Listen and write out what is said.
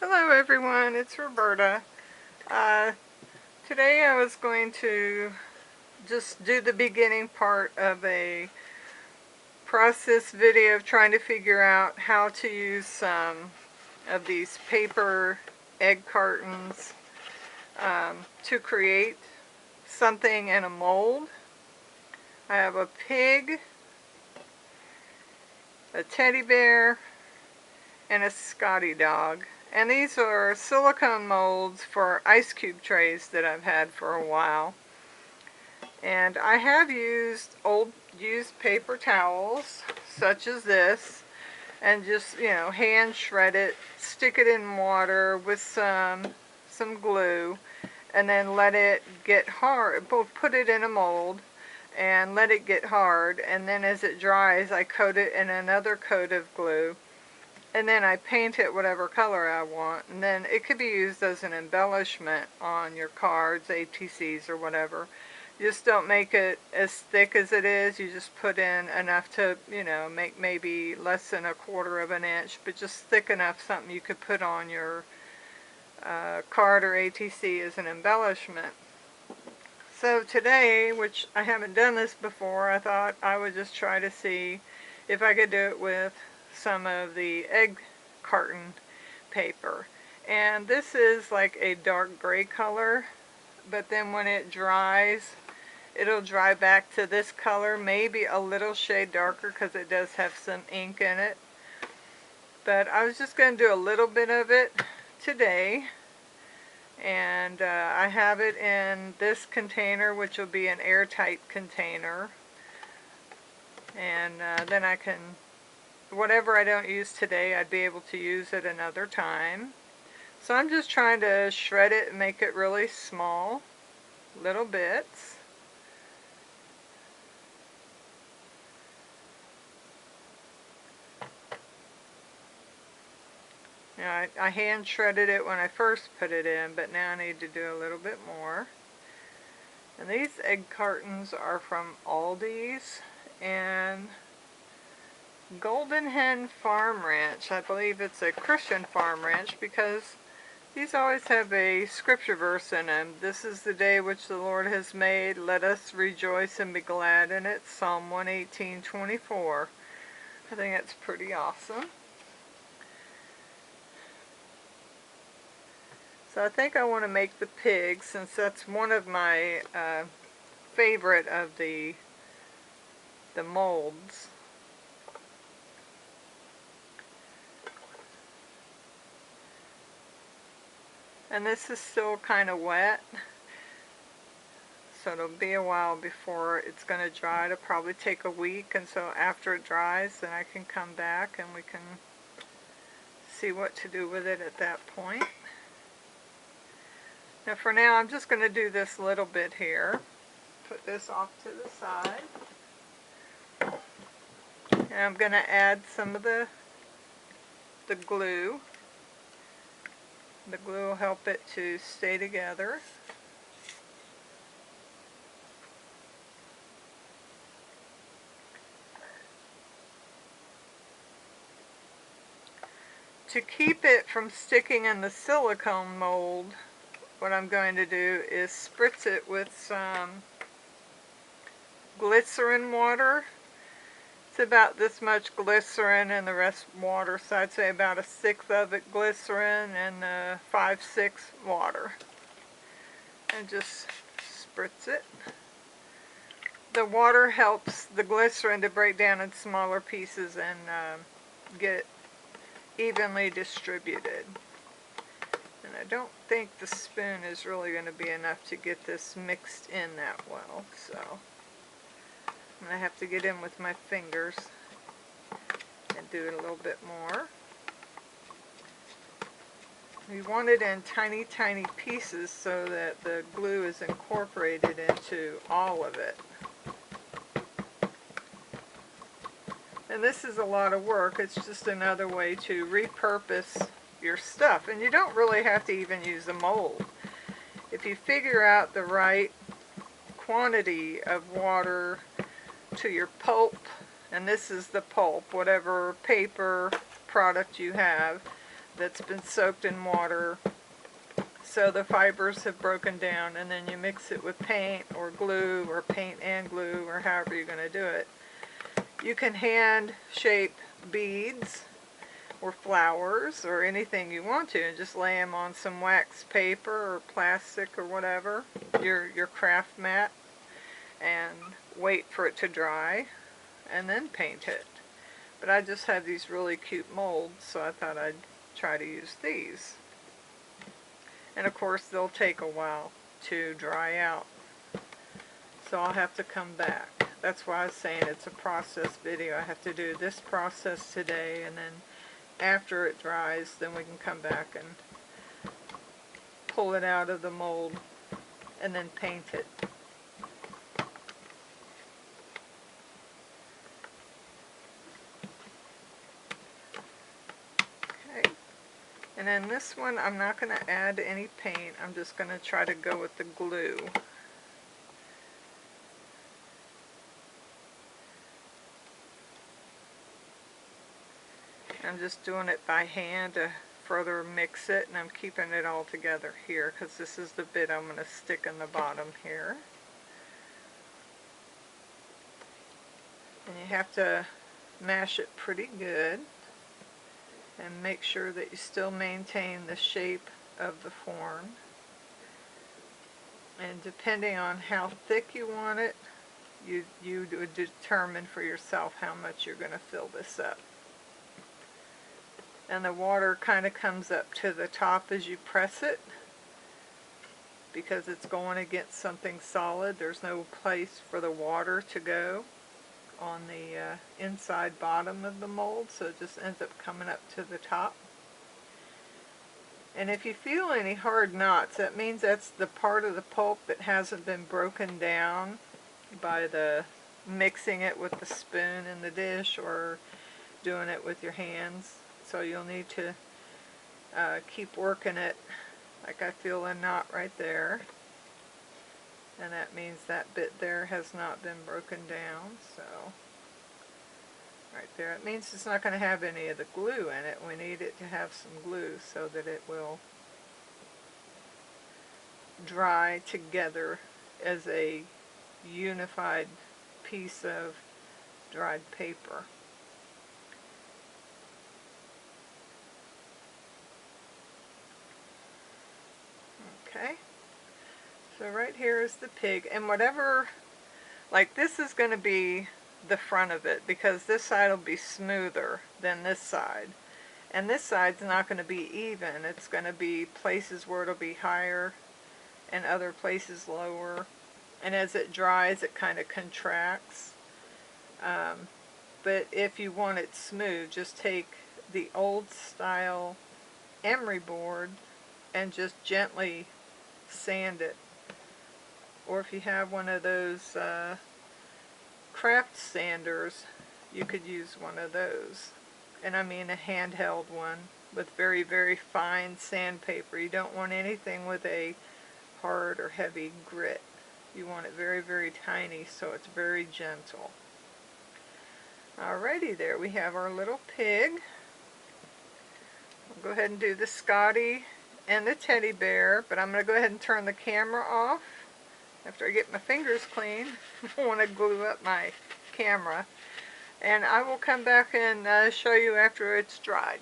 Hello everyone, it's Roberta. Today I was going to just do the beginning part of a process video of trying to figure out how to use some of these paper egg cartons to create something in a mold. I have a pig, a teddy bear, and a Scotty dog. And these are silicone molds for ice cube trays that I've had for a while. And I have used used paper towels, such as this, and just, hand shred it, stick it in water with some glue, and then let it get hard. Put it in a mold and let it get hard, and then as it dries, I coat it in another coat of glue. And then I paint it whatever color I want, and then it could be used as an embellishment on your cards, ATCs, or whatever. You just don't make it as thick as it is. You just put in enough to, make maybe less than 1/4 of an inch, but just thick enough, something you could put on your card or ATC as an embellishment. So today, which I haven't done this before, I thought I would just try to see if I could do it with some of the egg carton paper. And this is like a dark gray color, but then when it dries, it'll dry back to this color, maybe a little shade darker because it does have some ink in it. But I was just going to do a little bit of it today, and I have it in this container, which will be an airtight container, and then I can, whatever I don't use today, I'd be able to use it another time. So I'm just trying to shred it and make it really small, little bits. Now, I hand shredded it when I first put it in, but now I need to do a little bit more. And these egg cartons are from Aldi's and Golden Hen Farm Ranch. I believe it's a Christian farm ranch because these always have a scripture verse in them. This is the day which the Lord has made. Let us rejoice and be glad in it. Psalm 118:24. I think that's pretty awesome. So I think I want to make the pig, since that's one of my favorite of the molds. And this is still kind of wet, so it'll be a while before it's going to dry. It'll probably take a week, and so after it dries, then I can come back and we can see what to do with it at that point. Now for now, I'm just going to do this little bit here. Put this off to the side. And I'm going to add some of the glue. The glue will help it to stay together. To keep it from sticking in the silicone mold, what I'm going to do is spritz it with some glycerin water. It's about this much glycerin and the rest water, so I'd say about 1/6 of it glycerin and 5/6 water. And just spritz it. The water helps the glycerin to break down in smaller pieces and get evenly distributed. And I don't think the spoon is really going to be enough to get this mixed in that well, so I'm going to have to get in with my fingers and do it a little bit more. We want it in tiny, tiny pieces so that the glue is incorporated into all of it. And this is a lot of work. It's just another way to repurpose your stuff. And you don't really have to even use a mold. If you figure out the right quantity of water to your pulp, and this is the pulp, whatever paper product you have, that's been soaked in water so the fibers have broken down, and then you mix it with paint or glue, or paint and glue, or however you're going to do it. You can hand shape beads or flowers or anything you want to, and just lay them on some wax paper or plastic or whatever, your craft mat, and wait for it to dry and then paint it. But I just have these really cute molds, so I thought I'd try to use these. And of course they'll take a while to dry out, so I'll have to come back. That's why I was saying it's a process video. I have to do this process today, and then after it dries, then we can come back and pull it out of the mold and then paint it. Okay. And then this one, I'm not going to add any paint. I'm just going to try to go with the glue. I'm just doing it by hand to further mix it, and I'm keeping it all together here because this is the bit I'm going to stick in the bottom here. And you have to mash it pretty good and make sure that you still maintain the shape of the form. And depending on how thick you want it, you would determine for yourself how much you're going to fill this up. And the water kind of comes up to the top as you press it, because it's going against something solid. There's no place for the water to go on the inside bottom of the mold, so it just ends up coming up to the top. And if you feel any hard knots, that means that's the part of the pulp that hasn't been broken down by the mixing it with the spoon in the dish or doing it with your hands. So you'll need to keep working it. Like I feel a knot right there, and that means that bit there has not been broken down. So right there, it means it's not going to have any of the glue in it. We need it to have some glue so that it will dry together as a unified piece of dried paper. Okay, so right here is the pig, and whatever, like this is going to be the front of it, because this side will be smoother than this side, and this side's not going to be even. It's going to be places where it'll be higher and other places lower, and as it dries it kind of contracts. But if you want it smooth, just take the old style emery board and just gently sand it. Or if you have one of those craft sanders, you could use one of those. And I mean a handheld one with very, very fine sandpaper. You don't want anything with a hard or heavy grit. You want it very, very tiny, so it's very gentle. Alrighty, there we have our little pig. I'll go ahead and do the Scotty and the teddy bear, but I'm going to go ahead and turn the camera off after I get my fingers clean. I want to glue up my camera, and I will come back and show you after it's dried.